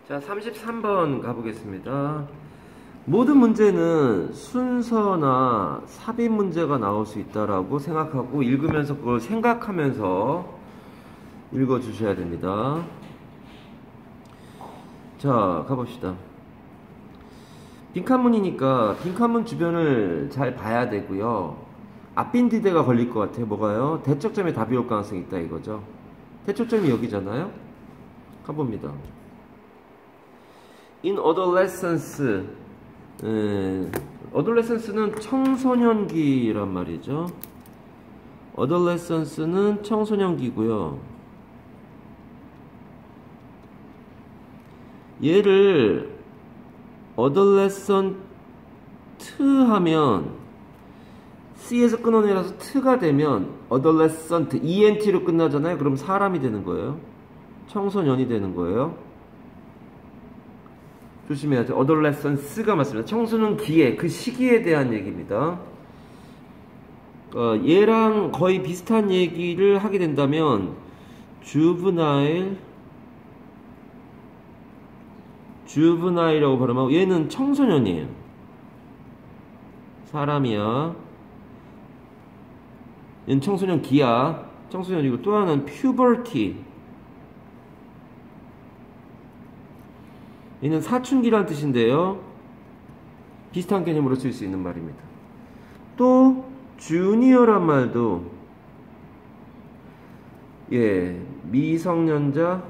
자, 33번 가보겠습니다. 모든 문제는 순서나 삽입 문제가 나올 수 있다라고 생각하고 읽으면서 그걸 생각하면서 읽어주셔야 됩니다. 자, 가봅시다. 빈칸문이니까 빈칸문 주변을 잘 봐야 되고요. 앞빈디대가 걸릴 것 같아요. 뭐가요? 대척점에 답이 올 가능성이 있다 이거죠. 대척점이 여기잖아요. 가봅니다. In adolescence, adolescence는 청소년기란 말이죠. adolescence는 청소년기고요. 얘를 adolescent 하면 C에서 끊어내려서 t가 되면 adolescent, ENT로 끝나잖아요. 그럼 사람이 되는 거예요. 청소년이 되는 거예요. 조심해야 돼요. adolescence가 맞습니다. 청소년기에, 그 시기에 대한 얘기입니다. 얘랑 거의 비슷한 얘기를 하게 된다면 juvenile이라고 발음하고 얘는 청소년이에요. 사람이야. 얘는 청소년기야. 청소년이고 또 하나는 puberty. 얘는 사춘기란 뜻인데요. 비슷한 개념으로 쓸 수 있는 말입니다. 또 주니어란 말도 미성년자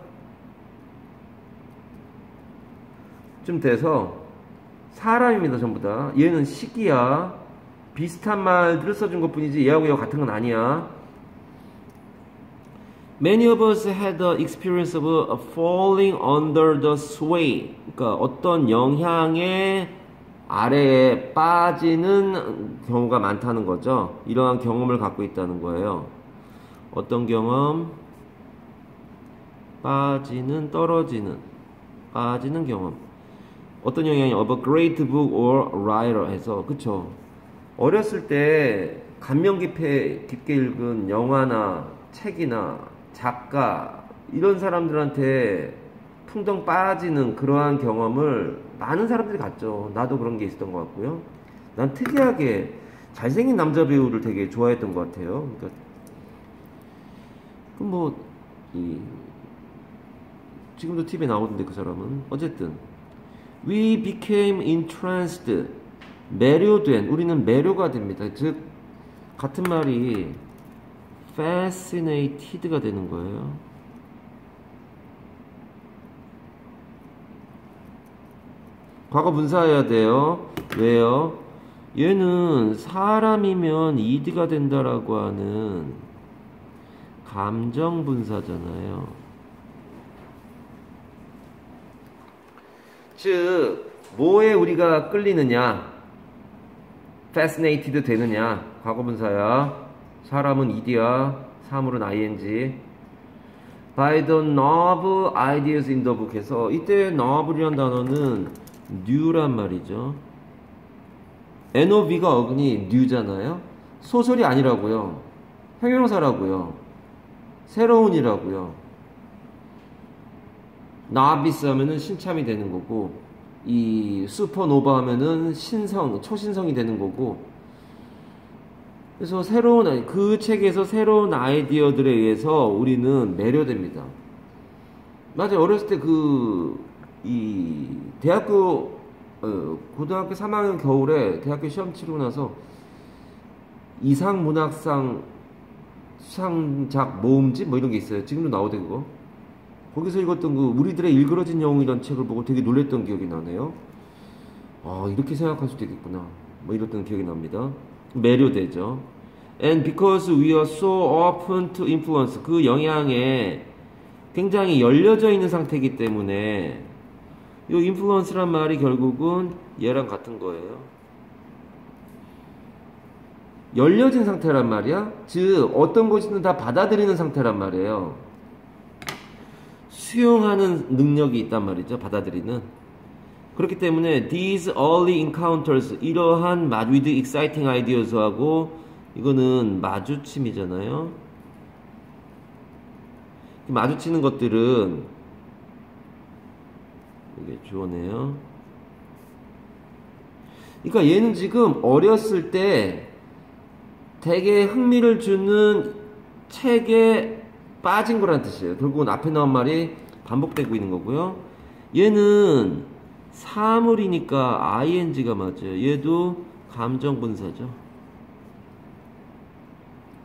좀 돼서 사람입니다. 전부 다. 얘는 시기야. 비슷한 말들을 써준 것 뿐이지 얘하고 얘하고 같은 건 아니야. Many of us had the experience of falling under the sway. 그러니까 어떤 영향의 아래에 빠지는 경우가 많다는 거죠. 이러한 경험을 갖고 있다는 거예요. 어떤 경험? 빠지는 경험. 어떤 영향이 of a great book or writer 해서, 그쵸? 어렸을 때 감명 깊게 읽은 영화나 책이나 작가 이런 사람들한테 풍덩 빠지는 그러한 경험을 많은 사람들이 갖죠. 나도 그런 게 있었던 것 같고요. 난 특이하게 잘생긴 남자 배우를 되게 좋아했던 것 같아요. 그러니까 지금도 TV에 나오던데 그 사람은. 어쨌든 we became entranced, 매료된, 우리는 매료가 됩니다. 즉 같은 말이 fascinated가 되는 거예요. 과거 분사해야 돼요. 왜요? 얘는 사람이면 ed가 된다라고 하는 감정 분사잖아요. 즉 뭐에 우리가 끌리느냐, fascinated 되느냐, 과거 분사야. 사람은 ed야, 사물은 ing. By the novel ideas in the book 해서 이때 novel이란 단어는 new란 말이죠. nov가 어근이 new잖아요. 소설이 아니라고요. 형용사라고요. 새로운이라고요. novice 하면은 신참이 되는 거고, 이 supernova 하면은 초신성이 되는 거고. 그래서 그 책에서 새로운 아이디어들에 의해서 우리는 매료됩니다. 맞아요. 어렸을 때 고등학교 3학년 겨울에 대학교 시험 치르고 나서 이상문학상 수상작 모음집 이런 게 있어요. 지금도 나오대 그거. 거기서 읽었던 우리들의 일그러진 영웅이라는 책을 보고 되게 놀랬던 기억이 나네요. 이렇게 생각할 수도 있겠구나. 이랬던 기억이 납니다. 매료되죠. And because we are so open to influence, 그 영향에 굉장히 열려져 있는 상태이기 때문에 이 influence란 말이 결국은 얘랑 같은 거예요. 열려진 상태란 말이야. 즉 어떤 것이든 다 받아들이는 상태란 말이에요. 수용하는 능력이 있단 말이죠. 받아들이는. 그렇기 때문에 these early encounters, 이러한 with exciting ideas하고 이거는 마주침이잖아요. 마주치는 것들은 이게 주어네요. 그러니까 얘는 지금 어렸을 때 되게 흥미를 주는 책에 빠진 거란 뜻이에요. 결국은 앞에 나온 말이 반복되고 있는 거고요. 얘는 사물이니까 ing가 맞아요. 얘도 감정 분사죠.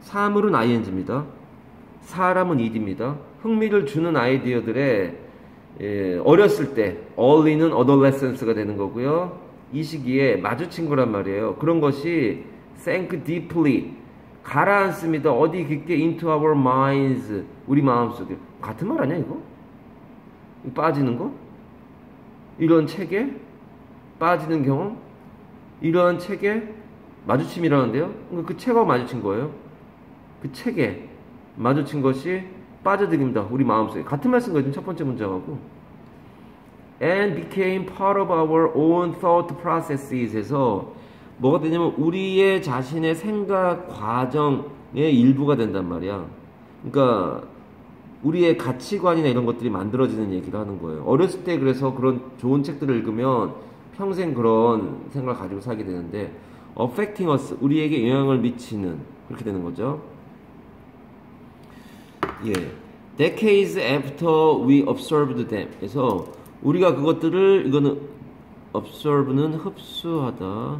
사물은 ing입니다. 사람은 id입니다. 흥미를 주는 아이디어들에 어렸을 때 어울리는 adolescence가 되는 거고요. 이 시기에 마주친 거란 말이에요. 그런 것이 sank deeply 가라앉습니다. 어디 깊게 into our minds 우리 마음속에. 같은 말 아니야 이거? 빠지는 거? 이런 책에 빠지는 경험? 이러한 책에 마주침이라는데요. 그러니까 그 책하고 마주친 거예요. 그 책에 마주친 것이 빠져들입니다. 우리 마음속에. 같은 말 쓴 거예요. 첫 번째 문장하고. And became part of our own thought processes 해서 뭐가 되냐면 우리의 자신의 생각 과정의 일부가 된단 말이야. 그러니까 우리의 가치관이나 이런 것들이 만들어지는 얘기를 하는 거예요. 어렸을 때 그래서 그런 좋은 책들을 읽으면 평생 그런 생각을 가지고 살게 되는데 affecting us, 우리에게 영향을 미치는 그렇게 되는 거죠. 예, decades after we observed them. 그래서 우리가 그것들을 이거는 observe는 흡수하다.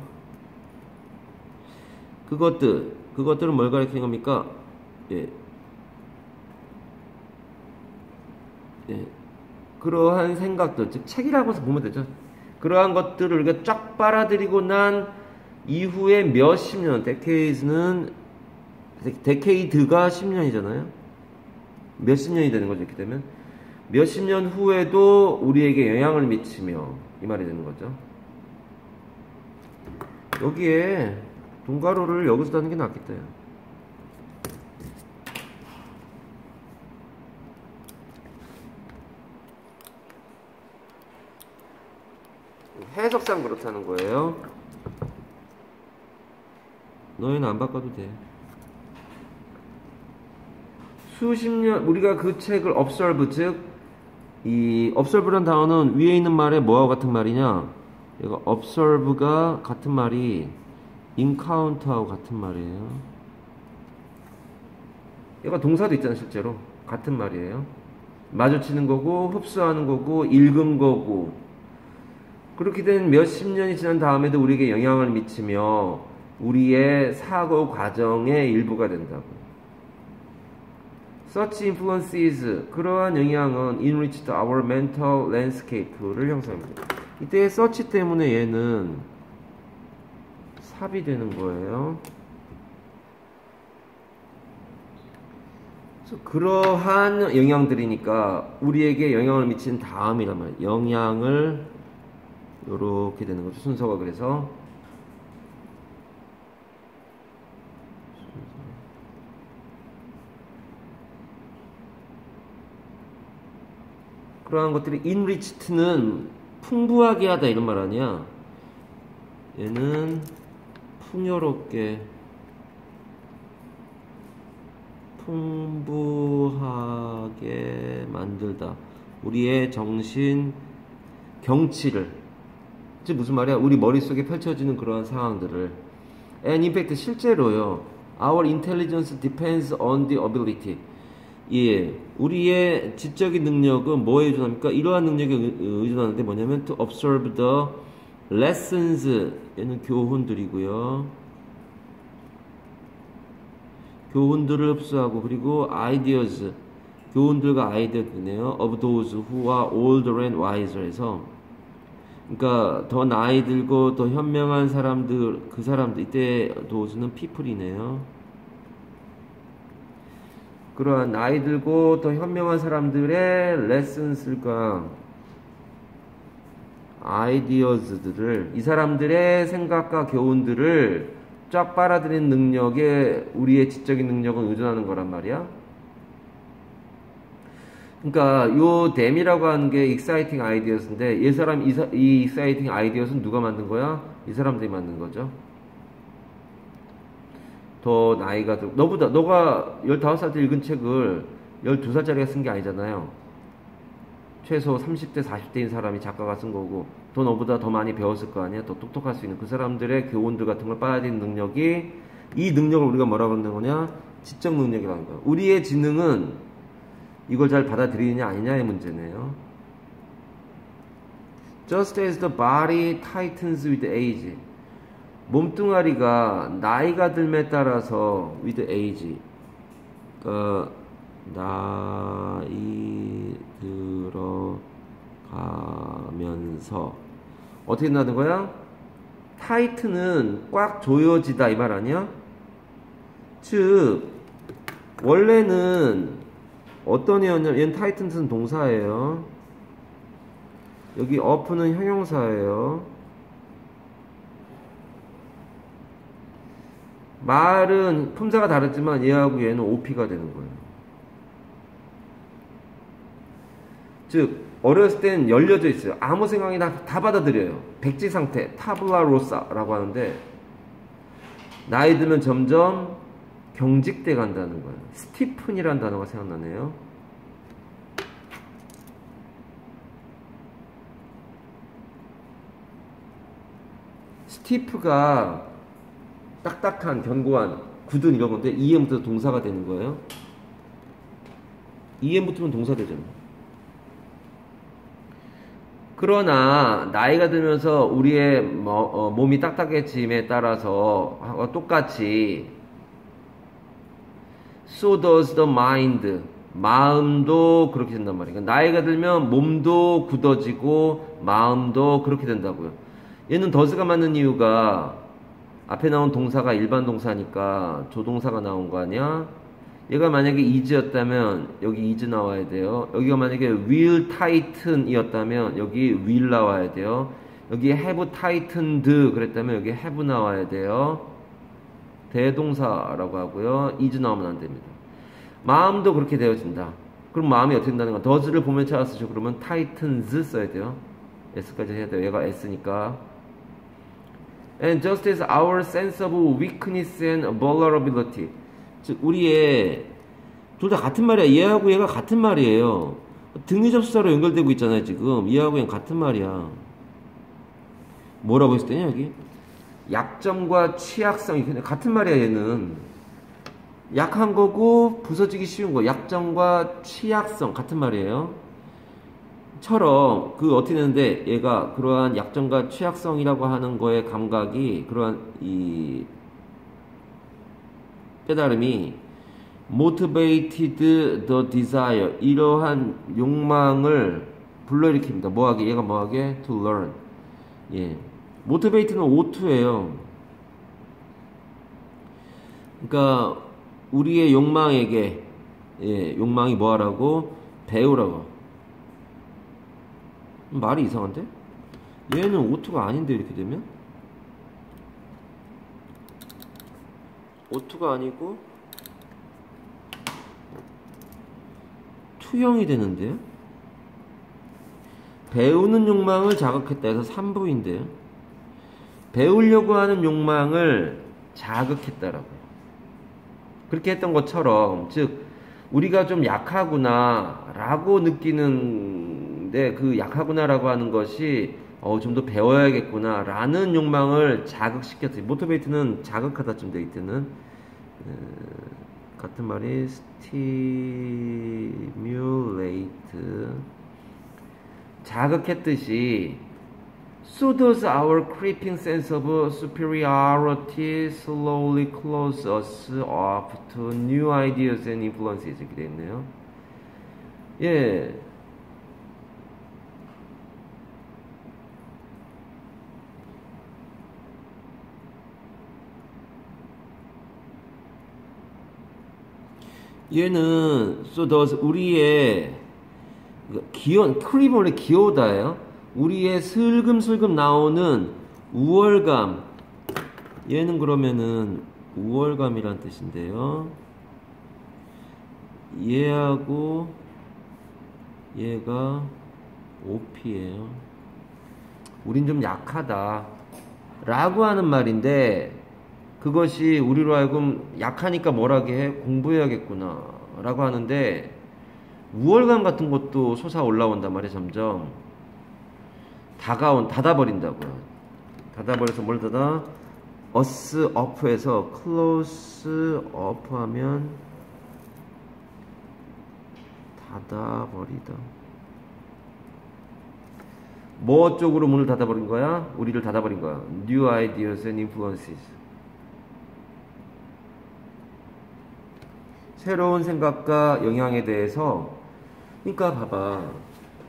그것들은 뭘 가리키는 겁니까? 예. 예. 그러한 생각들, 즉 책이라고 해서 보면 되죠. 그러한 것들을 우리가 쫙 빨아들이고 난 이후에 몇십 년, 데케이드가 10년이잖아요. 몇십 년이 되는 거죠. 이렇게 되면 몇십 년 후에도 우리에게 영향을 미치며 이 말이 되는 거죠. 여기에 동가로를 여기서 다는 게 낫겠다. 해석상 그렇다는 거예요. 너희는 안 바꿔도 돼. 수십 년 우리가 그 책을 observe, 즉 이 observe란 단어는 위에 있는 말에 뭐하고 같은 말이냐? 이거 observe가 같은 말이 encounter하고 같은 말이에요. 얘가 동사도 있잖아. 실제로 같은 말이에요. 마주치는 거고 흡수하는 거고 읽은 거고. 그렇게 된 몇십 년이 지난 다음에도 우리에게 영향을 미치며 우리의 사고 과정의 일부가 된다고. Such influences, 그러한 영향은 enriched our mental landscape를 형성합니다. 이때 such 때문에 얘는 삽이 되는 거예요. 그래서 그러한 영향들이니까 우리에게 영향을 미친 다음이란 말이에요. 영향을 요렇게 되는 거죠. 순서가. 그래서 그러한 것들이 enriched는 풍부하게 하다 이런 말 아니야. 얘는 풍요롭게 풍부하게 만들다. 우리의 정신 경치를, 즉 무슨 말이야? 우리 머릿속에 펼쳐지는 그러한 상황들을. And in fact 실제로요. Our intelligence depends on the ability. 예, 우리의 지적인 능력은 뭐에 의존합니까? 이러한 능력에 의존하는데 뭐냐면 to observe the lessons, 얘는 교훈들이고요. 교훈들을 흡수하고, 그리고 ideas, 교훈들과 아이디어들이네요. of those who are older and wiser 해서, 그러니까 더 나이 들고 더 현명한 사람들, 그 사람들, 이때 those는 people이네요. 그러한 나이 들고 더 현명한 사람들의 lessons과 ideas들을, 이 사람들의 생각과 교훈들을 쫙 빨아들이는 능력에 우리의 지적인 능력은 의존하는 거란 말이야. 그러니까 요 them이라고 하는 게 exciting ideas인데, 이 exciting ideas는 누가 만든 거야? 이 사람들이 만든 거죠. 더 나이가 들고, 너가 15살 때 읽은 책을 12살짜리가 쓴 게 아니잖아요. 최소 30대 40대인 사람이 작가가 쓴 거고 또 너보다 더 많이 배웠을 거 아니야. 더 똑똑할 수 있는 그 사람들의 교훈들 같은 걸 빨아들이는 능력이, 이 능력을 우리가 뭐라고 하는 거냐, 지적 능력이라는 거야. 우리의 지능은 이걸 잘 받아들이느냐 아니냐의 문제네요. Just as the body tightens with age, 몸뚱아리가 나이가 들에 따라서 with age, 나이 들어가면서 어떻게 된다는 거야? 타이트는 꽉 조여지다 이 말 아니야? 즉 원래는 어떤 애였냐면, 얘는 타이튼은 동사예요. 여기 up는 형용사예요. 말은 품사가 다르지만 얘하고 얘는 OP가 되는 거예요. 즉 어렸을 땐 열려져 있어요. 아무 생각이 다 받아들여요. 백지 상태, 타블라 로사라고 하는데, 나이 들면 점점 경직돼 간다는 거예요. 스티픈이라는 단어가 생각나네요. 스티프가 딱딱한, 견고한, 굳은 이런 건데 EM부터 동사가 되는 거예요. EM 붙으면 동사 되잖아. 그러나 나이가 들면서 우리의 몸이 딱딱해짐에 따라서 똑같이 so does the mind, 마음도 그렇게 된단 말이에요. 그러니까 나이가 들면 몸도 굳어지고 마음도 그렇게 된다고요. 얘는 does가 맞는 이유가 앞에 나온 동사가 일반 동사니까 조동사가 나온 거 아니야? 얘가 만약에 is였다면 여기 is 나와야 돼요. 여기가 만약에 will tighten 이었다면 여기 will 나와야 돼요. 여기 have tightened 그랬다면 여기 have 나와야 돼요. 대동사라고 하고요. is 나오면 안 됩니다. 마음도 그렇게 되어진다. 그럼 마음이 어떻게 된다는 거? does를 보면 찾았으죠. 그러면 tightens 써야 돼요. s까지 해야 돼요. 얘가 s니까. And just as our sense of weakness and vulnerability, 즉 우리의 둘 다 같은 말이야. 얘하고 얘가 같은 말이에요. 등위 접수사로 연결되고 있잖아요. 지금 얘하고 얘는 같은 말이야. 뭐라고 했을 때냐 여기? 약점과 취약성이 같은 말이야. 얘는 약한 거고 부서지기 쉬운 거, 약점과 취약성 같은 말이에요. 처럼 그 어떻게 되는데, 얘가 그러한 약점과 취약성이라고 하는 거의 감각이, 그러한 이 깨달음이 motivated the desire, 이러한 욕망을 불러일으킵니다. 뭐하게? 얘가 뭐하게? to learn. 예, motivate는 O2예요. 그러니까 우리의 욕망에게, 예, 욕망이 뭐하라고? 배우라고. 말이 이상한데? 얘는 O2가 아닌데 이렇게 되면? O2가 아니고 투형이 되는데요? 배우는 욕망을 자극했다 해서 3부인데요. 배우려고 하는 욕망을 자극했다라고요. 그렇게 했던 것처럼, 즉 우리가 좀 약하구나 라고 느끼는데, 그 약하구나 라고 하는 것이 좀 더 배워야겠구나 라는 욕망을 자극시켰어요. 모티베이트는 자극하다쯤 돼 있대는, 같은 말이 stimulate, 자극했듯이 so does our creeping sense of superiority slowly close us off to new ideas and influences. 이렇게 되어 있네요. 예. 얘는 so does, 우리의 크립은 원래 귀여우다예요. 우리의 슬금슬금 나오는 우월감, 얘는 그러면은 우월감이란 뜻인데요. 얘하고 얘가 OP예요. 우린 좀 약하다 라고 하는 말인데, 그것이 우리로 하여금 약하니까 뭐라게 해? 공부해야겠구나 라고 하는데, 우월감 같은 것도 솟아 올라온단 말이에요. 점점 닫아버린다고요. 닫아버려서 뭘 닫아? us up에서 close up 하면 닫아버리다. 뭐 쪽으로 문을 닫아버린 거야? 우리를 닫아버린 거야. New ideas and influences. 새로운 생각과 영향에 대해서. 그러니까 봐봐.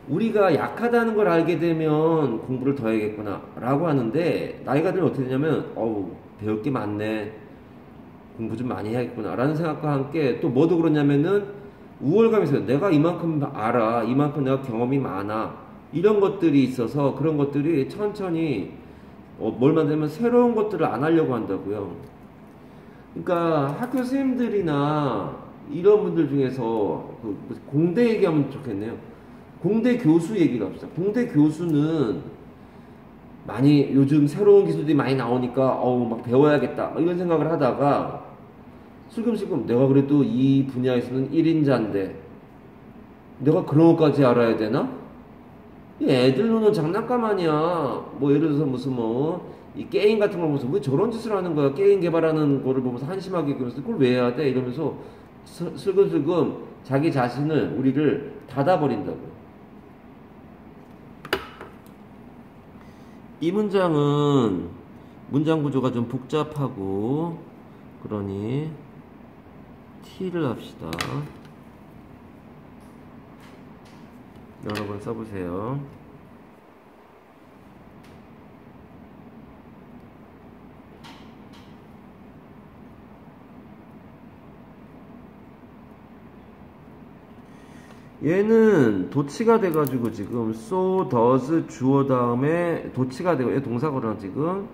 우리가 약하다는 걸 알게 되면 공부를 더 해야겠구나 라고 하는데, 나이가 들면 어떻게 되냐면 배울 게 많네, 공부 좀 많이 해야겠구나 라는 생각과 함께 또 뭐도 그러냐면은 우월감이 있어요. 내가 이만큼 알아, 이만큼 내가 경험이 많아, 이런 것들이 있어서 그런 것들이 천천히 뭘 만들면 새로운 것들을 안 하려고 한다고요. 그러니까 학교 선생님들이나 이런 분들 중에서 공대 얘기하면 좋겠네요. 공대 교수 얘기를 합시다. 공대 교수는 많이 요즘 새로운 기술들이 많이 나오니까 막 배워야겠다 이런 생각을 하다가 슬금슬금 내가 그래도 이 분야에서는 1인자인데 내가 그런 것까지 알아야 되나? 애들 노는 장난감 아니야. 뭐 예를 들어서 무슨 이 게임 같은 걸 보면서 왜 저런 짓을 하는 거야? 게임 개발하는 거를 보면서 한심하게 그러면서 그걸 왜 해야 돼? 이러면서 슬금슬금 자기 자신을, 우리를 닫아버린다고요. 이 문장은 문장 구조가 좀 복잡하고 그러니 T를 합시다. 여러 번 써보세요. 얘는 도치가 돼가지고 지금 so does 주어 다음에 도치가 되고, 얘 동사거든. 지금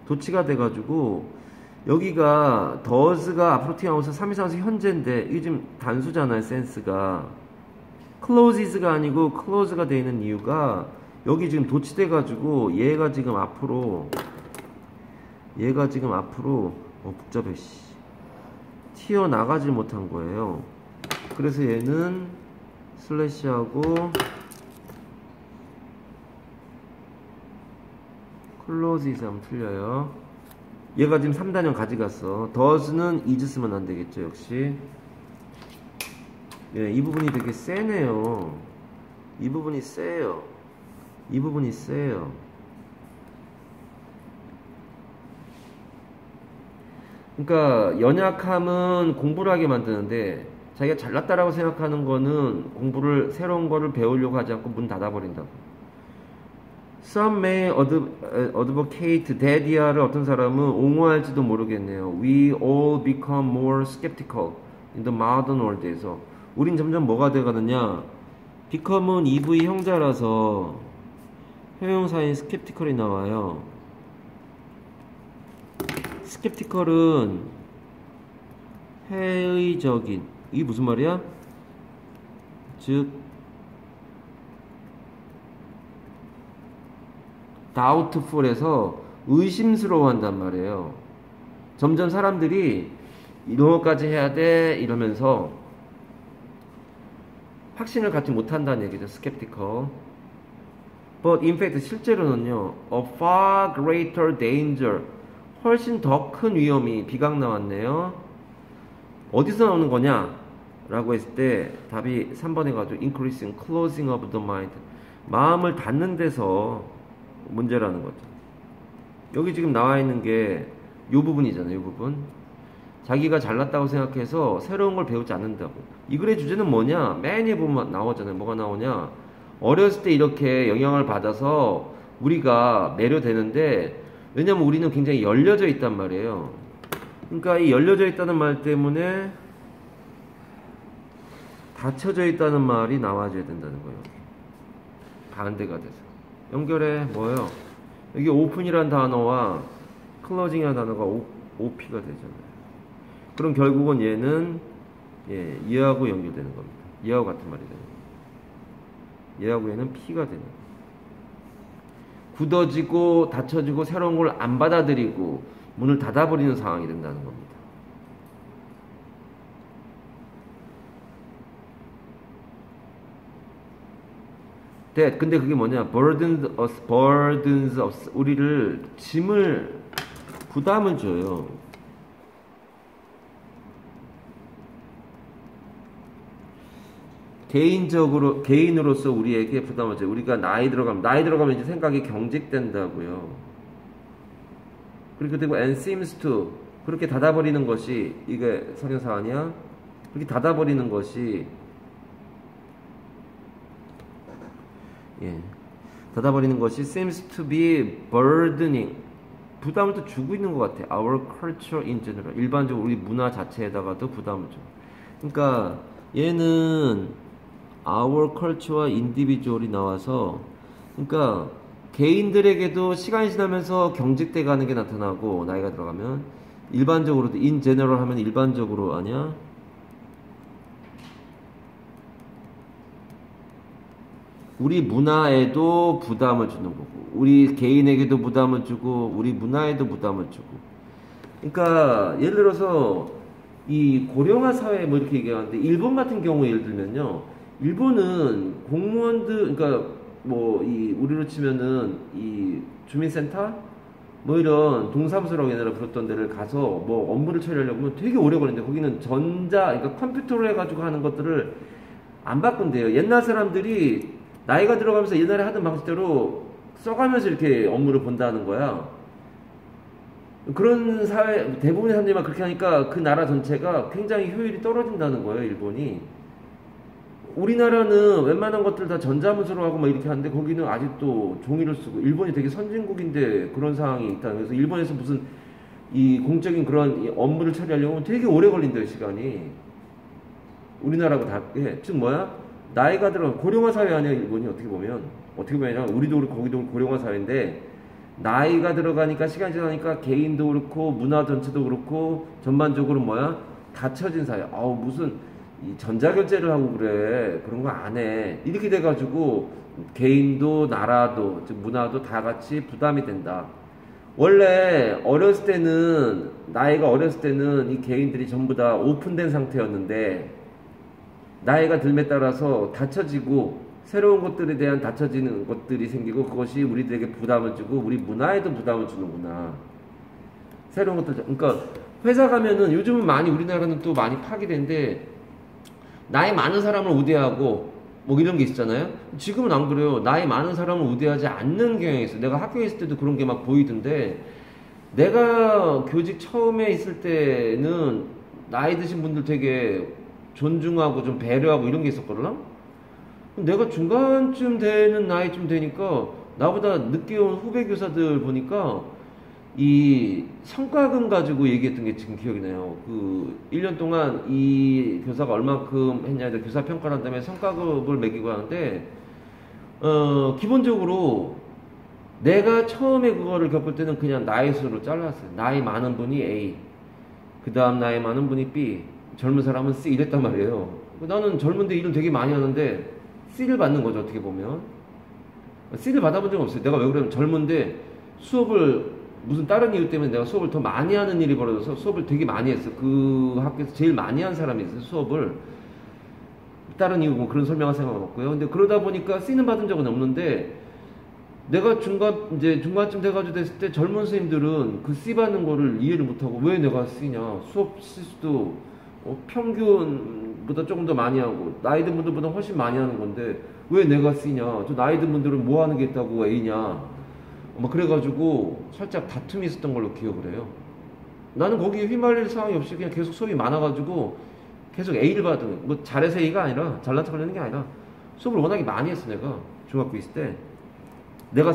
도치가 돼가지고 여기가 does가 앞으로 튀어나오면서 323수 현재인데 이게 지금 단수잖아요. 센스가 closes가 아니고 close가 돼 있는 이유가 여기 지금 도치돼가지고 얘가 지금 앞으로 복잡해 튀어나가지 못한 거예요. 그래서 얘는 슬래시하고 클로즈에서 하면 틀려요. 얘가 지금 3단원 가져갔어. does는 is 쓰면 안 되겠죠. 역시 이 부분이 되게 세네요. 이 부분이 세요. 그러니까 연약함은 공부를 하게 만드는데 자기가 잘났다라고 생각하는 거는 공부를, 새로운 거를 배우려고 하지 않고 문 닫아버린다고. Some may advocate that야를 어떤 사람은 옹호할지도 모르겠네요. We all become more skeptical in the modern world에서 우린 점점 뭐가 돼가느냐. become은 EV 형자라서 형용사인 skeptical이 나와요. skeptical은 회의적인, 이게 무슨 말이야? 즉 doubtful에서 의심스러워 한단 말이에요. 점점 사람들이 이런 것까지 해야 돼 이러면서 확신을 갖지 못한다는 얘기죠. skeptical. But in fact 실제로는요, a far greater danger, 훨씬 더 큰 위험이, 비강 나왔네요. 어디서 나오는 거냐 라고 했을 때 답이 3번에 가지고 increasing, closing of the mind, 마음을 닫는 데서 문제라는 거죠. 여기 지금 나와 있는 게 이 부분이잖아요. 이 부분. 자기가 잘났다고 생각해서 새로운 걸 배우지 않는다고. 이 글의 주제는 뭐냐? 맨 위에 보면 나오잖아요. 뭐가 나오냐? 어렸을 때 이렇게 영향을 받아서 우리가 매료되는데, 왜냐면 우리는 굉장히 열려져 있단 말이에요. 그러니까 이 열려져 있다는 말 때문에 닫혀져 있다는 말이 나와줘야 된다는 거예요. 반대가 돼서. 연결해. 뭐예요? 여기 오픈이라는 단어와 클로징이라는 단어가 OP가 되잖아요. 그럼 결국은 얘는 얘하고 연결되는 겁니다. 얘하고 같은 말이 되는 거예요. 얘하고 얘는 P가 되는 거예요. 굳어지고 닫혀지고 새로운 걸 안 받아들이고 문을 닫아버리는 상황이 된다는 겁니다. that. 근데 그게 뭐냐? burdens us. 우리를 짐을, 부담을 줘요. 개인으로서 우리에게 부담을 줘요. 우리가 나이 들어가면 이제 생각이 경직된다고요. 그리고 and seems to. 그렇게 닫아버리는 것이, 이게 성형사 아니야? 그렇게 닫아버리는 것이, 예. 닫아버리는 것이 seems to be burdening. 부담을 또 주고 있는 것 같아. Our culture in general. 일반적으로 우리 문화 자체에다가도 부담을 줘. 그러니까 얘는 our culture와 individual이 나와서, 그러니까 개인들에게도 시간이 지나면서 경직돼 가는 게 나타나고, 나이가 들어가면 일반적으로도 in general 하면 일반적으로 아니야? 우리 문화에도 부담을 주는 거고, 우리 개인에게도 부담을 주고, 우리 문화에도 부담을 주고. 그러니까 예를 들어서 이 고령화 사회 뭐 이렇게 얘기하는데, 일본 같은 경우 예를 들면요, 일본은 공무원들, 그러니까 뭐 이 우리로 치면은 이 주민센터 뭐 이런 동사무소라고 옛날에 불렀던 데를 가서 뭐 업무를 처리하려고 하면 되게 오래 걸리는데, 거기는 그러니까 컴퓨터로 해가지고 하는 것들을 안 바꾼대요. 옛날 사람들이 나이가 들어가면서 옛날에 하던 방식대로 써가면서 이렇게 업무를 본다는 거야. 그런 사회, 대부분의 사람들만 그렇게 하니까 그 나라 전체가 굉장히 효율이 떨어진다는 거예요, 일본이. 우리나라는 웬만한 것들 다 전자문서로 하고 막 이렇게 하는데, 거기는 아직도 종이를 쓰고, 일본이 되게 선진국인데 그런 상황이 있다. 그래서 일본에서 무슨 이 공적인 그런 업무를 처리하려고 하면 되게 오래 걸린대요, 시간이. 우리나라하고 다르게. 즉 뭐야? 나이가 들어 고령화 사회 아니야, 일본이. 어떻게 보면 우리도 그렇고 거기도 그렇고 고령화 사회인데, 나이가 들어가니까, 시간이 지나니까 개인도 그렇고 문화 전체도 그렇고 전반적으로 뭐야? 닫혀진 사회. 무슨 이 전자결제를 하고 그래, 그런 거 안 해, 이렇게 돼가지고 개인도 나라도 즉 문화도 다 같이 부담이 된다. 원래 나이가 어렸을 때는 이 개인들이 전부 다 오픈된 상태였는데, 나이가 들에 따라서 닫혀지고, 새로운 것들에 대한 닫혀지는 것들이 생기고, 그것이 우리들에게 부담을 주고 우리 문화에도 부담을 주는구나. 새로운 것들. 그러니까 회사 가면은 요즘은 많이, 우리나라는 또 많이 파괴되는데, 나이 많은 사람을 우대하고 뭐 이런 게 있잖아요. 지금은 안 그래요. 나이 많은 사람을 우대하지 않는 경향이 있어. 내가 학교에 있을 때도 그런 게 막 보이던데, 내가 교직 처음에 있을 때는 나이 드신 분들 되게 존중하고 좀 배려하고 이런 게 있었거든. 내가 중간쯤 되는 나이쯤 되니까 나보다 늦게 온 후배 교사들 보니까 이 성과금 가지고 얘기했던 게 지금 기억이 나요. 그 1년 동안 이 교사가 얼만큼 했냐에 대해 교사 평가를 한 다음에 성과급을 매기고 하는데, 기본적으로 내가 처음에 그거를 겪을 때는 그냥 나이 수로 잘랐어요. 나이 많은 분이 A, 그 다음 나이 많은 분이 B, 젊은 사람은 C, 이랬단 말이에요. 나는 젊은데 일을 되게 많이 하는데 C를 받는 거죠, 어떻게 보면. C를 받아본 적은 없어요. 내가 왜 그러냐면, 젊은데 수업을 무슨 다른 이유 때문에 내가 수업을 더 많이 하는 일이 벌어져서 수업을 되게 많이 했어. 그 학교에서 제일 많이 한 사람이 있어요, 수업을. 다른 이유 뭐 그런 설명할 생각은 없고요. 근데 그러다 보니까 C는 받은 적은 없는데, 내가 중간쯤 돼가지고 됐을 때 젊은 선생님들은 그 C 받는 거를 이해를 못하고, 왜 내가 C냐? 수업 실수도 평균보다 조금 더 많이 하고 나이 든 분들보다 훨씬 많이 하는 건데 왜 내가 C냐? 저 나이 든 분들은 뭐 하는 게 있다고 A냐? 막 그래가지고 살짝 다툼이 있었던 걸로 기억을 해요. 나는 거기에 휘말릴 상황이 없이 그냥 계속 수업이 많아가지고 계속 A를 받은 거예요. 뭐 잘해서 A가 아니라, 잘난 척 하려는 게 아니라, 수업을 워낙에 많이 했어. 내가 중학교 있을 때 내가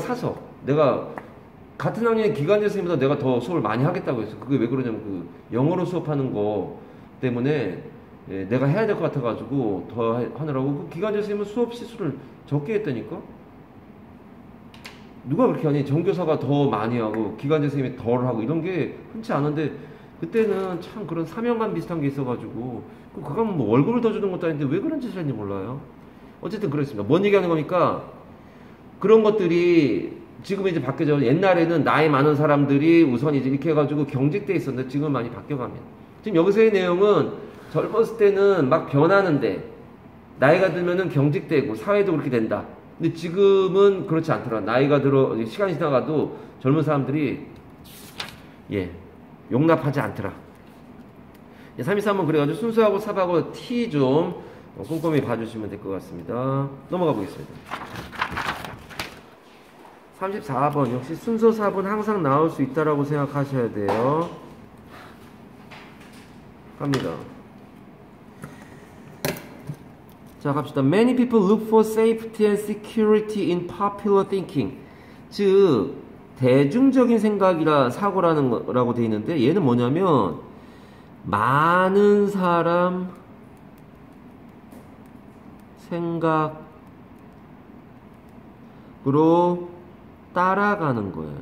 같은 학년의 기간제 선생님보다 내가 더 수업을 많이 하겠다고 했어. 그게 왜 그러냐면, 그 영어로 수업하는 거 때문에 내가 해야 될 것 같아가지고 더 하느라고. 그 기간제 선생님은 수업 시수를 적게 했다니까. 누가 그렇게 하니? 정교사가 더 많이 하고 기간제 선생님이 덜 하고 이런 게 흔치 않은데, 그때는 참 그런 사명감 비슷한 게 있어가지고, 그건 뭐 월급을 더 주는 것도 아닌데 왜 그런 짓을 했는지 몰라요. 어쨌든 그렇습니다. 뭔 얘기하는 겁니까? 그런 것들이 지금 이제 바뀌어져. 옛날에는 나이 많은 사람들이 우선이지 이렇게 해가지고 경직돼 있었는데, 지금 많이 바뀌어갑니다. 지금 여기서의 내용은 젊었을 때는 막 변하는데, 나이가 들면은 경직되고 사회도 그렇게 된다. 근데 지금은 그렇지 않더라. 나이가 들어 시간이 지나가도 젊은 사람들이 예 용납하지 않더라. 323은 그래가지고 순수하고 삽하고 T 좀 꼼꼼히 봐주시면 될 것 같습니다. 넘어가 보겠습니다. 34번 역시 순서 삽은 항상 나올 수 있다라고 생각하셔야 돼요. 갑니다. 자 갑시다. Many people look for safety and security in popular thinking. 즉 대중적인 생각이라 사고라는 거라고 돼 있는데 얘는 뭐냐면 많은 사람 생각으로 따라가는 거예요.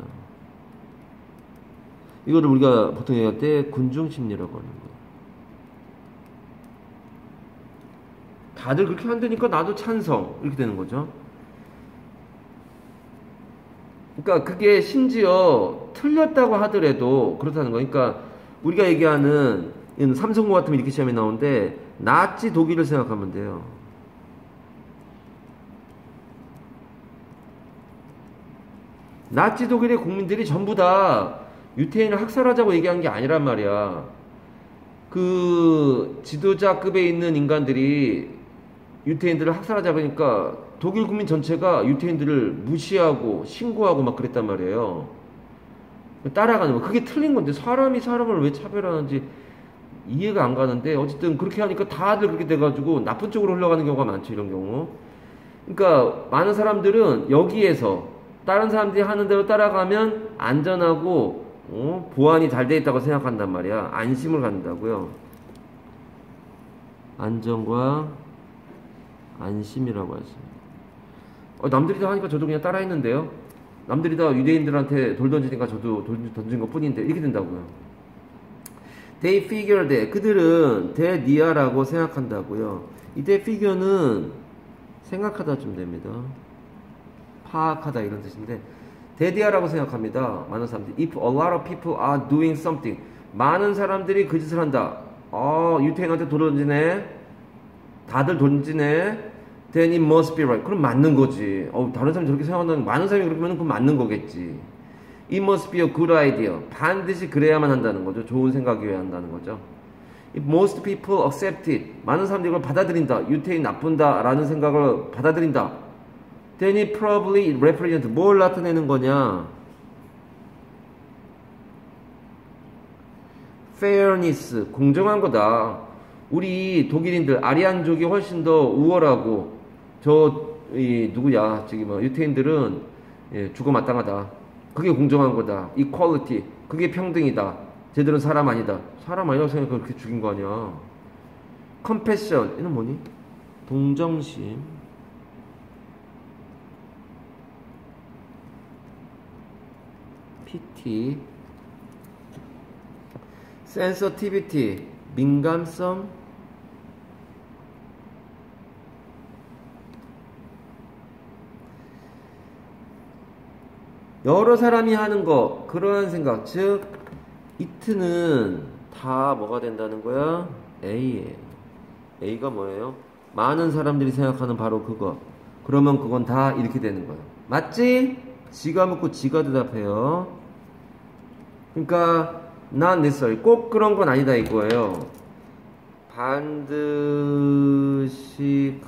이거를 우리가 보통 얘기할 때 군중심리라고 하는 거예요. 다들 그렇게 한다니까 나도 찬성 이렇게 되는 거죠. 그러니까 그게 심지어 틀렸다고 하더라도 그렇다는 거. 그러니까 우리가 얘기하는 삼성고 같으면 이렇게 시험에 나오는데 나치 독일을 생각하면 돼요. 나치 독일의 국민들이 전부 다 유태인을 학살하자고 얘기한 게 아니란 말이야. 그 지도자급에 있는 인간들이 유태인들을 학살하자 보니까 독일 국민 전체가 유태인들을 무시하고 신고하고 막 그랬단 말이에요. 따라가는 거. 그게 틀린 건데 사람이 사람을 왜 차별하는지 이해가 안 가는데 어쨌든 그렇게 하니까 다들 그렇게 돼가지고 나쁜 쪽으로 흘러가는 경우가 많죠. 이런 경우. 그러니까 많은 사람들은 여기에서 다른 사람들이 하는 대로 따라가면 안전하고 보안이 잘 돼 있다고 생각한단 말이야. 안심을 갖는다고요. 안전과 안심이라고 하죠. 남들이 다 하니까 저도 그냥 따라 했는데요. 남들이 다 유대인들한테 돌 던지니까 저도 돌 던진 것 뿐인데 이렇게 된다고요. They figure that 그들은 대니아라고 생각한다고요. 이 they figure는 생각하다 좀 됩니다. 파악하다 이런 뜻인데 대디아라고 생각합니다. 많은 사람들이 If a lot of people are doing something 많은 사람들이 그 짓을 한다. 유태인한테 돌 던지네. 다들 던지네. Then it must be right. 그럼 맞는 거지. 다른 사람이 저렇게 생각한다면 많은 사람이 그렇게 하면 그건 맞는 거겠지. It must be a good idea. 반드시 그래야만 한다는 거죠. 좋은 생각이어야 한다는 거죠. If most people accept it. 많은 사람들이 이걸 받아들인다. 유태인 나쁜다 라는 생각을 받아들인다. Then it probably represents 뭘 나타내는 거냐? fairness, 공정한 거다. 우리 독일인들 아리안족이 훨씬 더 우월하고 누구야? 유태인들은 죽어 마땅하다. 그게 공정한 거다. equality, 그게 평등이다. 쟤들은 사람 아니다. 사람 아니라고 생각하면 그렇게 죽인 거 아니야. compassion, 이는 뭐니? 동정심. pity, sensitivity, 민감성, 여러 사람이 하는 거, 그러한 생각, 즉 it는 다 뭐가 된다는 거야? A예요. A가 뭐예요? 많은 사람들이 생각하는 바로 그거. 그러면 그건 다 이렇게 되는 거예요. 맞지? 지가 묻고 지가 대답해요. 그러니까 not necessary, 꼭 그런 건 아니다 이거예요. 반드시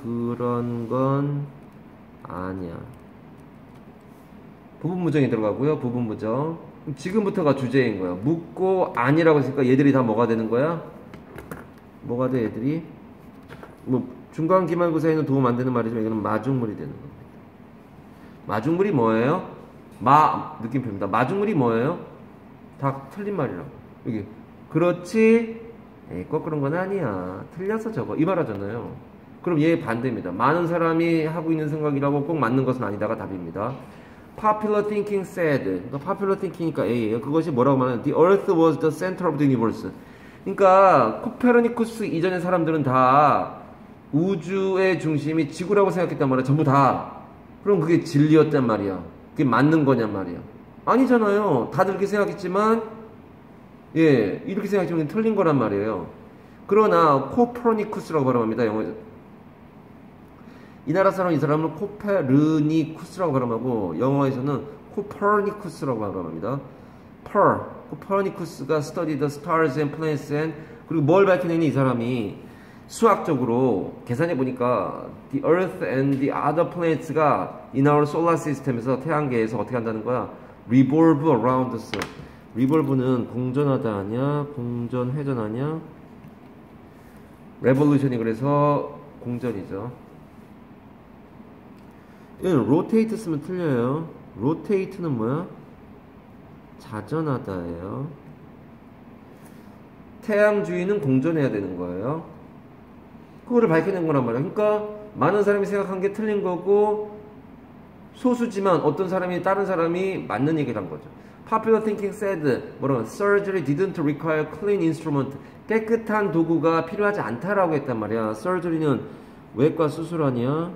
그런 건 아니야. 부분무정이 들어가고요. 부분무정. 지금부터가 주제인 거야. 묻고 아니라고 했으니까 얘들이 다 뭐가 되는 거야? 뭐가 돼 얘들이? 중간 기말고사에는 도움 안 되는 말이지만 이거는 마중물이 되는 겁니다. 마중물이 뭐예요? 느낌표입니다. 마중물이 뭐예요? 다 틀린 말이라고. 여기 그렇지 꼭 그런 건 아니야. 틀려서 저거 이 말 하잖아요. 그럼 얘 반대입니다. 많은 사람이 하고 있는 생각이라고 꼭 맞는 것은 아니다가 답입니다. Popular thinking said. 그러니까 popular thinking이니까 A예요. 그것이 뭐라고 말하는? The earth was the center of the universe. 그러니까 코페르니쿠스 이전의 사람들은 다 우주의 중심이 지구라고 생각했단 말이야. 전부 다. 그럼 그게 진리였단 말이야. 그게 맞는 거냔 말이야. 아니잖아요. 다들 이렇게 생각했지만 이렇게 생각했지만 틀린 거란 말이에요. 그러나 코퍼니쿠스라고 발음합니다. 영어에서. 이 나라 사람 이 사람을 코페르니쿠스라고 발음하고 영어에서는 코퍼니쿠스라고 발음합니다. 코퍼니쿠스가 study the stars and planets and 그리고 뭘 밝혀내니 이 사람이 수학적으로 계산해 보니까 the earth and the other planets가 in our solar system에서 태양계에서 어떻게 한다는 거야? revolve around the sun. revolve는 공전하다 아니야? 공전 회전하냐? revolution이 그래서 공전이죠. 얘는 rotate 쓰면 틀려요. rotate는 뭐야? 자전하다예요. 태양 주위는 공전해야 되는 거예요. 그거를 밝혀낸 거란 말이야. 그러니까 많은 사람이 생각한 게 틀린 거고 소수지만 어떤 사람이 다른 사람이 맞는 얘기를 한 거죠. Popular thinking said 뭐라고 surgery didn't require clean instrument. 깨끗한 도구가 필요하지 않다라고 했단 말이야. surgery는 외과 수술 아니야?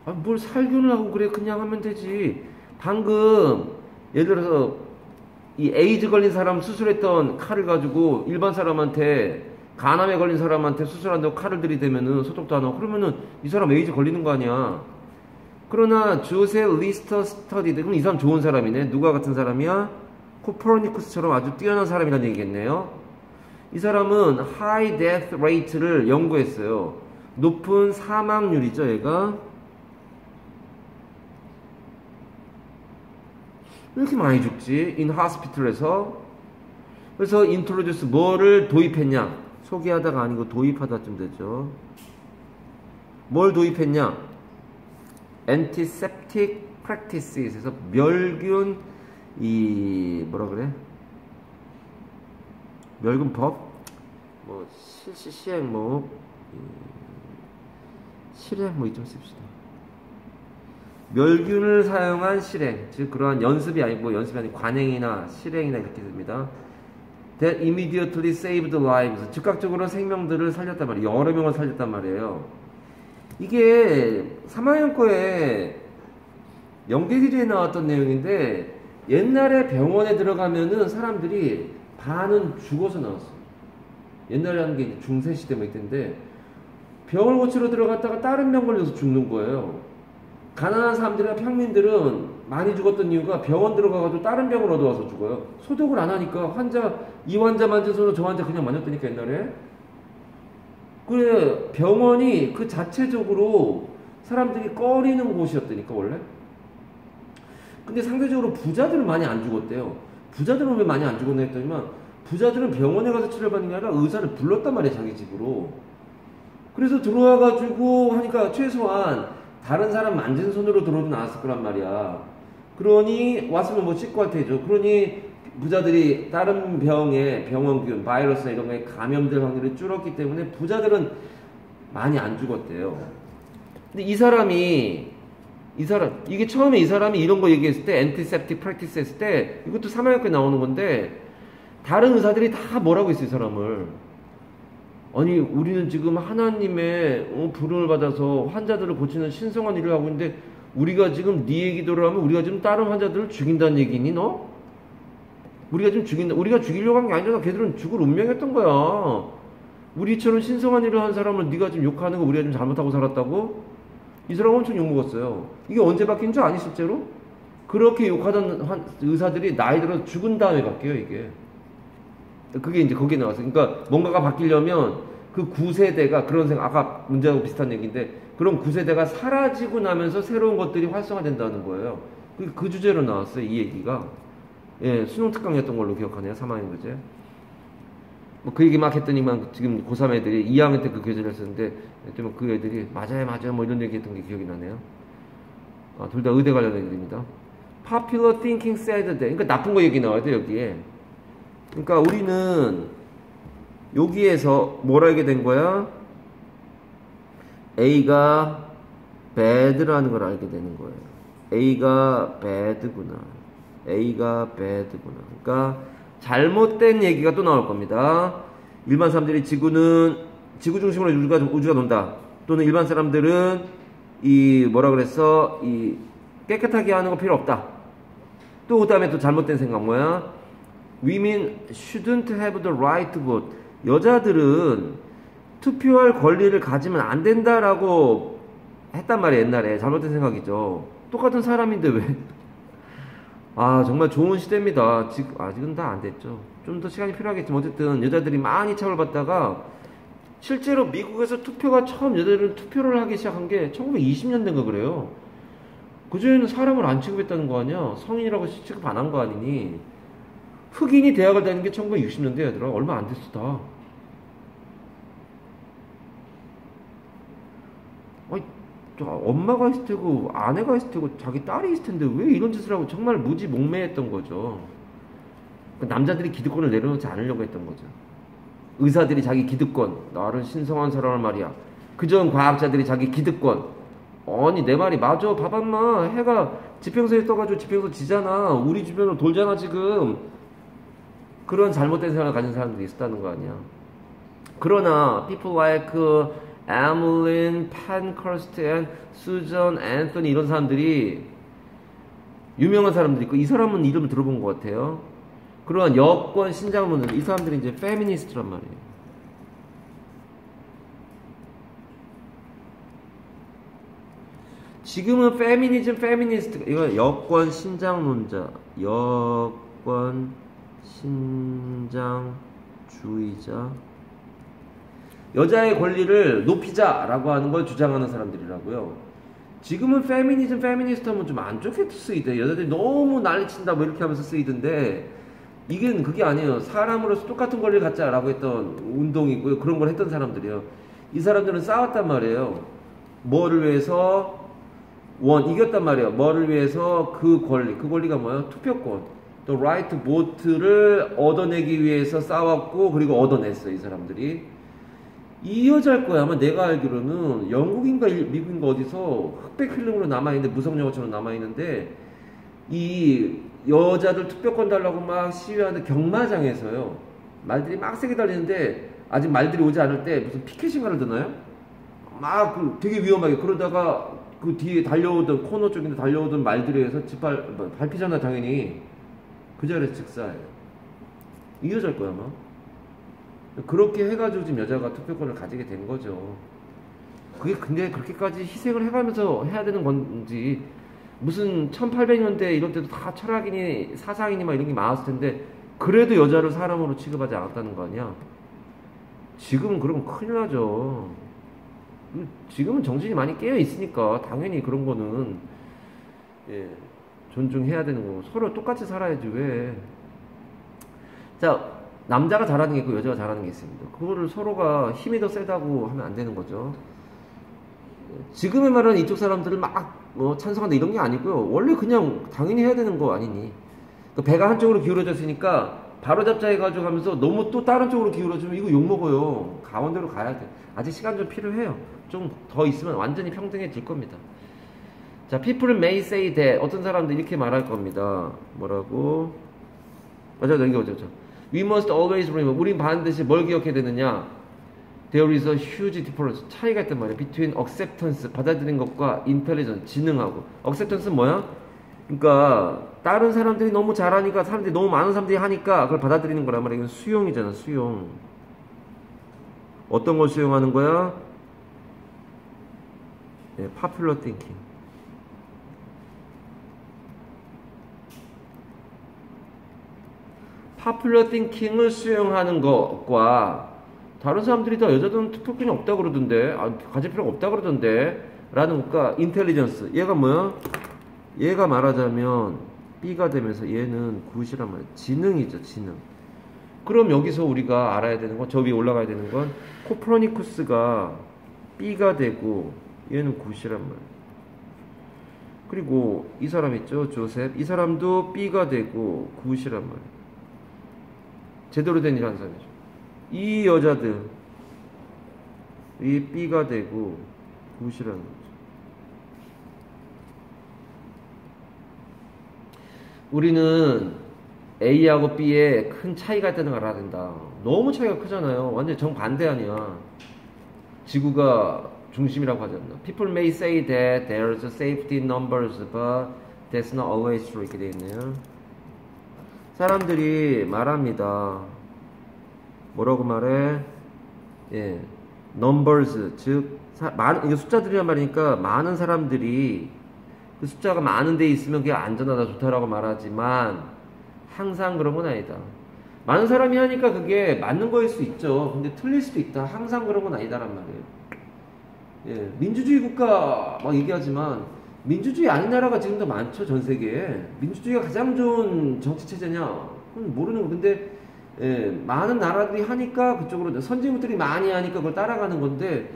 아, 뭘 살균을 하고 그래. 그냥 하면 되지. 방금 예를 들어서 이 에이즈 걸린 사람 수술했던 칼을 가지고 일반 사람한테 간암에 걸린 사람한테 수술한다고 칼을 들이대면은 소독도 안 하고 그러면은 이 사람 에이즈 걸리는 거 아니야. 그러나 조셉 리스터 스터디드 그럼 이 사람 좋은 사람이네. 누가 같은 사람이야? 코퍼니쿠스처럼 아주 뛰어난 사람이라는 얘기겠네요. 이 사람은 high death rate를 연구했어요. 높은 사망률이죠, 얘가. 왜 이렇게 많이 죽지? in hospital에서. 그래서 introduce 뭐를 도입했냐? 소개하다가 아니고 도입하다쯤 되죠. 뭘 도입했냐? antiseptic practices에서 멸균 뭐라 그래? 멸균법? 뭐 시행 실행 이좀 씁시다. 멸균을 사용한 실행, 즉 그러한 연습이 아니고 관행이나 실행이나 이렇게 됩니다. That immediately saved lives. 즉각적으로 생명들을 살렸단 말이에요. 여러 명을 살렸단 말이에요. 이게 3학년 거에 영계기제에 나왔던 내용인데 옛날에 병원에 들어가면은 사람들이 반은 죽어서 나왔어요. 옛날에 하는 게 중세시대 뭐 있던데 병을 고치러 들어갔다가 다른 병 걸려서 죽는 거예요. 가난한 사람들이나 평민들은 많이 죽었던 이유가 병원 들어가가지고 다른 병을 얻어와서 죽어요. 소독을 안 하니까 이 환자 만진 손으로 저 환자 그냥 만졌다니까 옛날에. 그래 병원이 그 자체적으로 사람들이 꺼리는 곳이었다니까 원래. 근데 상대적으로 부자들은 많이 안 죽었대요. 부자들은 왜 많이 안 죽었나 했더니만 부자들은 병원에 가서 치료받는 게 아니라 의사를 불렀단 말이에요. 자기 집으로. 그래서 들어와가지고 하니까 최소한 다른 사람 만진 손으로 들어오도 나왔을 거란 말이야. 그러니 왔으면 뭐 씻고 할 테죠. 그러니 부자들이 다른 병에 병원균, 바이러스나 이런 거에 감염될 확률이 줄었기 때문에 부자들은 많이 안 죽었대요. 근데 이게 처음에 이 사람이 이런 거 얘기했을 때 antiseptic practice 했을 때 이것도 3학년에 나오는 건데 다른 의사들이 다 뭐라고 했어요, 이 사람을. 아니 우리는 지금 하나님의 부름을 받아서 환자들을 고치는 신성한 일을 하고 있는데 우리가 지금 네 얘기대로 하면 우리가 지금 다른 환자들을 죽인다는 얘기니 너? 우리가 죽이려고 한 게 아니잖아. 걔들은 죽을 운명이었던 거야. 우리처럼 신성한 일을 한 사람을 네가 지금 욕하는 거 우리가 좀 잘못하고 살았다고? 이 사람 엄청 욕먹었어요. 이게 언제 바뀐 줄 아니 실제로? 그렇게 욕하던 의사들이 나이 들어서 죽은 다음에 바뀌어요 이게. 그게 이제 거기에 나왔어요. 그러니까 뭔가가 바뀌려면 그 구세대가 그런 생각, 아까 문제하고 비슷한 얘기인데 그런 구세대가 사라지고 나면서 새로운 것들이 활성화된다는 거예요. 그 주제로 나왔어요 이 얘기가. 예, 수능 특강이었던 걸로 기억하네요. 3학년 교재. 뭐 그 얘기 막 했더니만 지금 고3 애들이 2학년 때 그 교재를 했었는데 그 애들이 맞아요 뭐 이런 얘기 했던 게 기억이 나네요. 둘 다 의대 관련 애들입니다. Popular thinking said that. 그러니까 나쁜 거 얘기 나와야 돼 여기에. 그러니까 우리는 여기에서 뭘 알게 된 거야? A가 bad라는 걸 알게 되는 거예요. A가 bad구나. 그러니까 잘못된 얘기가 또 나올 겁니다. 일반 사람들이 지구 중심으로 우주가 돈다. 또는 일반 사람들은 뭐라 그랬어? 깨끗하게 하는 거 필요 없다. 또 그다음에 또 잘못된 생각 뭐야? Women shouldn't have the right to vote. 여자들은 투표할 권리를 가지면 안 된다라고 했단 말이에요. 옛날에. 잘못된 생각이죠. 똑같은 사람인데 왜? 아, 정말 좋은 시대입니다. 아직은 다 안 됐죠. 좀 더 시간이 필요하겠지만 어쨌든 여자들이 많이 처벌받다가 실제로 미국에서 투표가 처음 여자들은 투표를 하기 시작한 게 1920년대인가 그래요. 그전에는 사람을 안 취급했다는 거 아니야? 성인이라고 취급 안 한 거 아니니? 흑인이 대학을 다니는 게 1960년대 얘들아. 얼마 안 됐어 다. 아니, 엄마가 있을 테고 아내가 있을 테고 자기 딸이 있을 텐데 왜 이런 짓을 하고 정말 무지 목매했던 거죠. 남자들이 기득권을 내려놓지 않으려고 했던 거죠. 의사들이 자기 기득권, 나를 신성한 사람을 말이야. 그전 과학자들이 자기 기득권. 아니 내 말이 맞아. 봐봐 마. 해가 지평선에 떠가지고 지평선 지잖아. 우리 주변으로 돌잖아 지금. 그런 잘못된 생각을 가진 사람들이 있었다는 거 아니야. 그러나 people like 에밀린 팬커스트 앤 수전 앤서니 이런 사람들이 유명한 사람들이 있고 이 사람은 이름을 들어본 것 같아요. 그러한 여권 신장론들 이 사람들이 이제 페미니스트란 말이에요. 지금은 페미니즘 페미니스트 이거 여권 신장론자 여권 신장주의자 여자의 권리를 높이자라고 하는 걸 주장하는 사람들이라고요. 지금은 페미니즘, 페미니스트 하면 좀 안 좋게 쓰이대. 여자들이 너무 난리친다 뭐 이렇게 하면서 쓰이던데 이게 그게 아니에요. 사람으로서 똑같은 권리를 갖자라고 했던 운동이고요. 그런 걸 했던 사람들이에요. 이 사람들은 싸웠단 말이에요. 뭐를 위해서? 이겼단 말이에요. 뭐를 위해서? 그 권리가 뭐예요? 투표권. 또 right to vote를 얻어내기 위해서 싸웠고 그리고 얻어냈어요. 이 사람들이. 이 여자일 거야. 아마 내가 알기로는 영국인가 미국인가 어디서 흑백 필름으로 남아있는데 무성영어처럼 남아있는데 이 여자들 투표권 달라고 막 시위하는 경마장에서요. 말들이 막 세게 달리는데 아직 말들이 오지 않을 때 무슨 피켓인가를 드나요? 막 되게 위험하게 그러다가 그 뒤에 달려오던 코너 쪽인데 달려오던 말들에 의해서 밟히잖아 당연히. 그 자리에서 즉사해요. 이 여자일 거야 아마. 그렇게 해가지고 지금 여자가 투표권을 가지게 된 거죠. 그게 근데 그렇게까지 희생을 해가면서 해야 되는 건지 무슨 1800년대 이럴 때도 다 철학인이 사상인이 막 이런 게 많았을 텐데 그래도 여자를 사람으로 취급하지 않았다는 거 아니야. 지금은 그러면 큰일 나죠. 지금은 정신이 많이 깨어 있으니까 당연히 그런 거는 존중해야 되는 거고 서로 똑같이 살아야지 왜. 자, 남자가 잘하는 게 있고 여자가 잘하는 게 있습니다. 그거를 서로가 힘이 더 세다고 하면 안 되는 거죠. 지금의 말은 이쪽 사람들을 막 찬성한다 이런 게 아니고요. 원래 그냥 당연히 해야 되는 거 아니니. 배가 한쪽으로 기울어졌으니까 바로잡자 해가지고 하면서 너무 또 다른 쪽으로 기울어지면 이거 욕먹어요. 가운데로 가야 돼. 아직 시간 좀 필요해요. 좀 더 있으면 완전히 평등해질 겁니다. 자, people may say that 어떤 사람들 이렇게 말할 겁니다. 뭐라고? 맞아, 여기 오죠. We must always remember. 우린 반드시 뭘 기억해야 되느냐? There is a huge difference. 차이가 있단 말이야. Between acceptance, 받아들이는 것과 intelligence, 지능하고. acceptance는 뭐야? 그러니까 다른 사람들이 너무 잘하니까 사람들이 너무 많은 사람들이 하니까 그걸 받아들이는 거란 말이야. 이건 수용이잖아. 수용. 어떤 걸 수용하는 거야? popular thinking. 파퓰러 띵킹을 수용하는 것과 다른 사람들이 다 여자들은 투표권이 없다 그러던데 가질 필요가 없다 그러던데 라는 것과 인텔리전스 얘가 뭐야? 얘가 말하자면 B가 되면서 얘는 굿이란 말이야. 지능이죠. 지능. 그럼 여기서 우리가 알아야 되는 건 저 위에 올라가야 되는 건 코프로니쿠스가 B가 되고 얘는 굿이란 말이야. 그리고 이 사람 있죠. 조셉. 이 사람도 B가 되고 굿이란 말이야. 제대로 된 일 하는 사람이죠. 이 여자들 이 B가 되고 굿이라는 거죠. 우리는 A하고 B에 큰 차이가 있다는 걸 알아야 된다. 너무 차이가 크잖아요. 완전 정반대 아니야. 지구가 중심이라고 하지 않나. People may say that there's a safety in numbers, but that's not always true. 이렇게 되어 있네요. 사람들이 말합니다. 뭐라고 말해? numbers, 즉 이게 숫자들이란 말이니까 많은 사람들이 그 숫자가 많은 데 있으면 그게 안전하다 좋다라고 말하지만 항상 그런 건 아니다. 많은 사람이 하니까 그게 맞는 거일 수 있죠. 근데 틀릴 수도 있다. 항상 그런 건 아니다란 말이에요. 예, 민주주의 국가 막 얘기하지만 민주주의 아닌 나라가 지금 더 많죠. 전 세계에. 민주주의가 가장 좋은 정치 체제냐? 그건 모르는 거. 근데 예, 많은 나라들이 하니까 그쪽으로 선진국들이 많이 하니까 그걸 따라가는 건데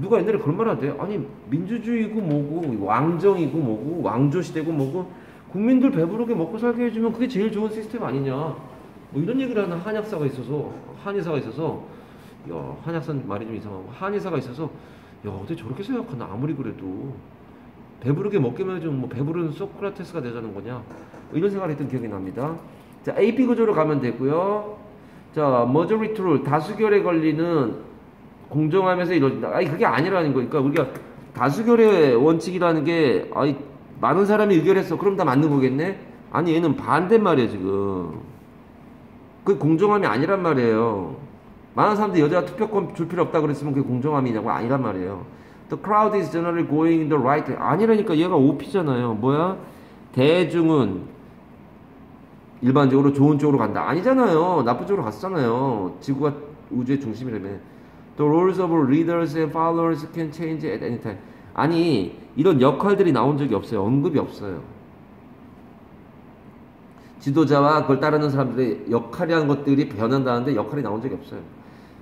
누가 옛날에 그런 말 하대. 아니 민주주의고 뭐고 왕정이고 뭐고 왕조 시대고 뭐고 국민들 배부르게 먹고 살게 해주면 그게 제일 좋은 시스템 아니냐. 뭐 이런 얘기를 하는 한의사가 있어서 야 한의사 말이 좀 이상하고 한의사가 있어서 야 어떻게 저렇게 생각하나. 아무리 그래도 배부르게 먹기만 해주면 뭐 배부른 소크라테스가 되자는 거냐. 뭐 이런 생각을 했던 기억이 납니다. 자, AP 구조로 가면 되고요. 자, majority rule, 다수결에 걸리는 공정하면서 이루어진다. 아니, 그게 아니라는 거니까 우리가 다수결의 원칙이라는 게, 아니, 많은 사람이 의결했어. 그럼 다 맞는 거겠네? 아니, 얘는 반대말이에요, 지금. 그게 공정함이 아니란 말이에요. 많은 사람들이 여자가 투표권 줄 필요 없다 그랬으면 그게 공정함이냐고 아니란 말이에요. The crowd is generally going in the right way. 아니라니까 얘가 OP잖아요. 뭐야? 대중은 일반적으로 좋은 쪽으로 간다. 아니잖아요. 나쁜 쪽으로 갔잖아요. 지구가 우주의 중심이라며. The roles of leaders and followers can change at any time. 아니, 이런 역할들이 나온 적이 없어요. 언급이 없어요. 지도자와 그걸 따르는 사람들의 역할이라는 것들이 변한다는데 역할이 나온 적이 없어요.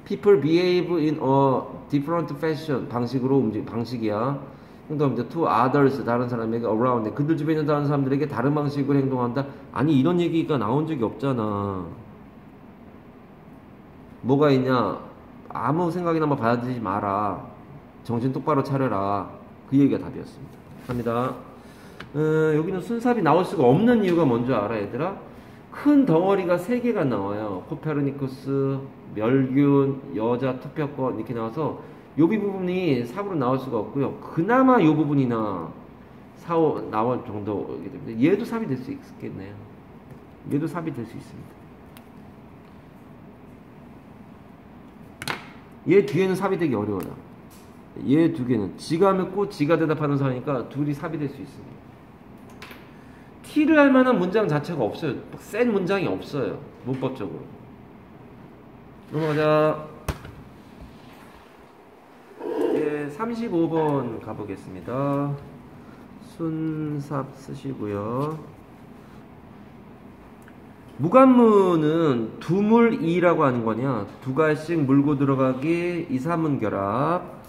People behave in a different fashion. 방식이야. 행동합니다. To others, 다른 사람에게 around, 그들 주변에 있는 다른 사람들에게 다른 방식으로 행동한다. 아니 이런 얘기가 나온 적이 없잖아. 뭐가 있냐? 아무 생각이나 뭐 받아들이지 마라. 정신 똑바로 차려라. 그 얘기가 답이었습니다. 갑니다. 여기는 순삽이 나올 수가 없는 이유가 뭔지 알아 얘들아? 큰 덩어리가 3개가 나와요. 코페르니쿠스, 멸균, 여자 투표권 이렇게 나와서 요비 부분이 4으로 나올 수가 없고요. 그나마 요 부분이나 4, 5 나올 정도이기 때문에 얘도 삽이 될 수 있겠네요. 얘도 삽이 될 수 있습니다. 얘 뒤에는 삽이 되기 어려워요. 얘 두 개는 지가 묻고 지가 대답하는 사람이니까 둘이 삽이 될 수 있습니다. T를 할 만한 문장 자체가 없어요. 센 문장이 없어요. 문법적으로. 넘어가자. 35번 가보겠습니다. 순삽 쓰시고요. 무관문은 두물이라고 하는 거냐? 두 갈씩 물고 들어가기, 2, 3문 결합.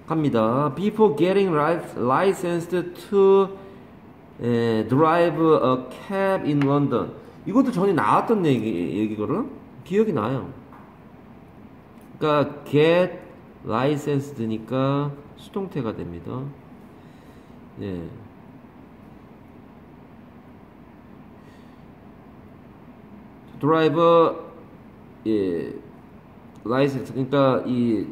갑니다. Before getting licensed to drive a cab in London. 이것도 전에 나왔던 얘기거든? 기억이 나요. 그러니까 get licensed니까 수동태가 됩니다. 예. 드라이버 예. 라이센스 그러니까 이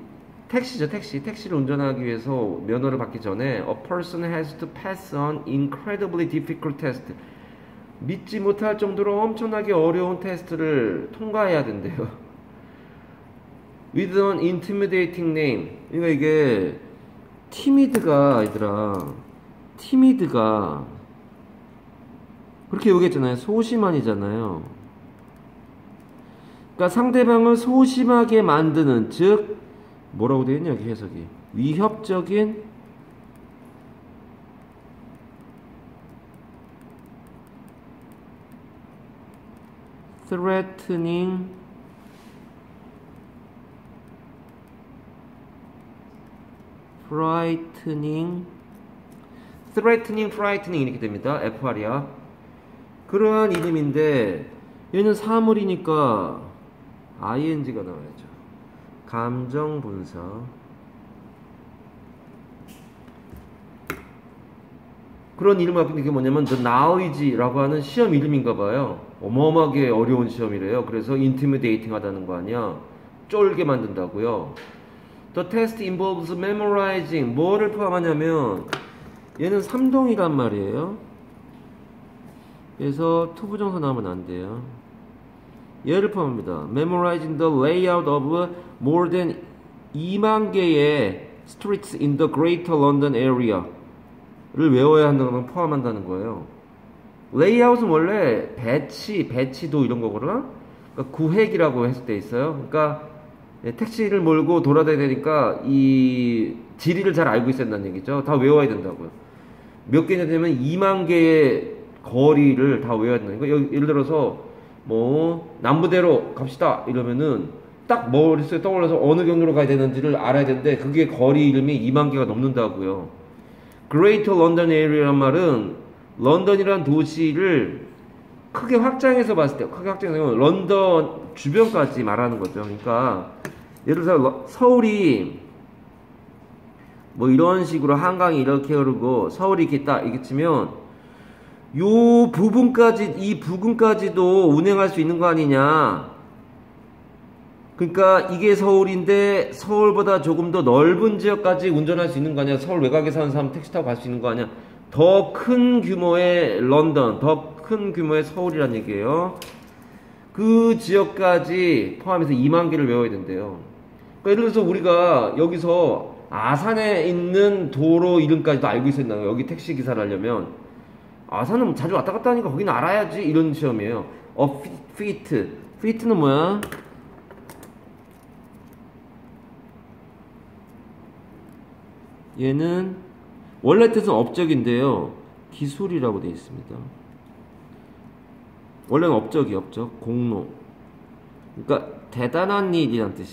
택시죠. 택시를 운전하기 위해서 면허를 받기 전에 a person has to pass on incredibly difficult test. 믿지 못할 정도로 엄청나게 어려운 테스트를 통과해야 된대요. with an intimidating name. 그러니까 이게 티미드가 얘들아 티미드가 그렇게 얘기했잖아요. 소심한이잖아요. 그러니까 상대방을 소심하게 만드는 즉 뭐라고 되어 있냐 여기 해석이 위협적인 threatening frightening 이렇게 됩니다. FR이야. 그러한 이름인데 얘는 사물이니까 ing가 나와야죠. 감정 분석. 그런 이름을 갖고 있는 게 뭐냐면 The Now이지라고 하는 시험 이름인가 봐요. 어마어마하게 어려운 시험이래요. 그래서 intimidating 하다는 거 아니야. 쫄게 만든다고요. The test involves memorizing. 뭐를 포함하냐면 얘는 삼동이란 말이에요. 그래서 투부정사 나오면 안 돼요. 얘를 포함합니다. Memorizing the layout of more than 2만 개의 streets in the Greater London area를 외워야 한다는 걸 포함한다는 거예요. 레이아웃은 원래 배치도 이런 거거나 그러니까 구획이라고 했을 때 있어요. 그러니까 택시를 몰고 돌아다녀야 되니까 이 지리를 잘 알고 있어야 된다는 얘기죠. 다 외워야 된다고요. 몇 개냐 되면 2만 개의 거리를 다 외워야 된다는 거예요. 예를 들어서 뭐 남부대로 갑시다 이러면은 딱 머릿속에 떠올라서 어느 경로로 가야 되는지를 알아야 되는데 그게 거리 이름이 2만 개가 넘는다고요. Greater London Area란 말은 런던이란 도시를 크게 확장해서 봤을 때, 크게 확장해서 런던 주변까지 말하는 거죠. 그러니까 예를 들어서 서울이 뭐 이런 식으로 한강이 이렇게 흐르고 서울이 이렇게 딱 이렇게 치면 요 부분까지 이 부근까지도 운행할 수 있는 거 아니냐. 그러니까 이게 서울인데 서울보다 조금 더 넓은 지역까지 운전할 수 있는 거 아니야. 서울 외곽에 사는 사람 택시 타고 갈 수 있는 거 아니야. 더 큰 규모의 런던, 더 큰 규모의 서울이란 얘기예요. 그 지역까지 포함해서 2만 개를 외워야 된대요. 그러니까 예를 들어서 우리가 여기서 아산에 있는 도로 이름까지도 알고 있어야 된다고요. 여기 택시 기사를 하려면 아산은 자주 왔다 갔다 하니까 거기는 알아야지 이런 시험이에요. feet는 뭐야? 얘는 원래 뜻은 업적인데요. 기술이라고 되어 있습니다. 원래는 업적, 공로. 그러니까 대단한 일이란 뜻이에요.